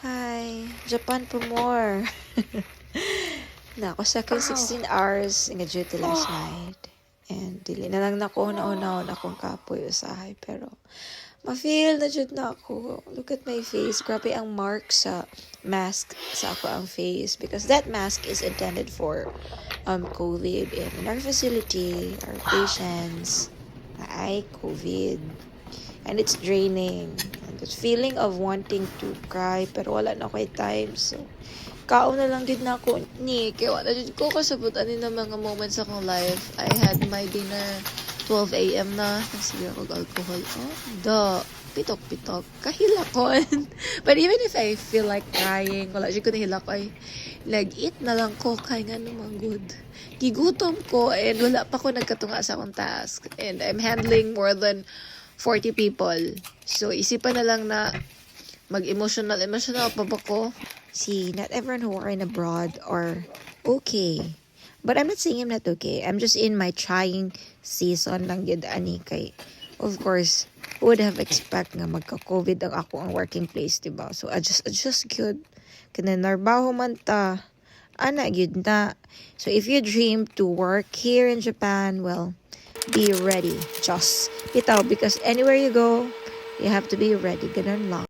Hi, Japan po more. Na ako sa akin 16 hours nga duty last night. And dili na lang nako nauna akong kapoy usahay pero ma-feel na jud na ako. Look at my face. Grabe ang mark sa mask sa ako ang face because that mask is intended for COVID and in our facility, our patients ay COVID. And it's draining. And the feeling of wanting to cry pero wala na ko'y time. So, kaon na lang gid na ako ni kaya wala jud ko kasabot ani na mga moments akong life. I had my dinner 12 a.m. na. Sige ako alcohol. Pitok-pitok. Kahilakon. But even if I feel like crying, wala siya ko nahilak ay nag-eat na lang ko kay nga naman good. Gigutom ko and wala pa ko nagkatunga sa akong task. And I'm handling more than 40 people. So, isipan na lang na mag-emotional pa ba ko? See, not everyone who are in abroad are okay. But I'm not saying I'm not okay. I'm just in my trying season lang yun, ani, kay, of course, who would have expect nga magka-COVID ang ako ang working place, diba? So, adjust good. Kana narbaho man ta, ana, yun na. So, if you dream to work here in Japan, well, be ready. Just bitaw because anywhere you go, you have to be ready. Ganun lang.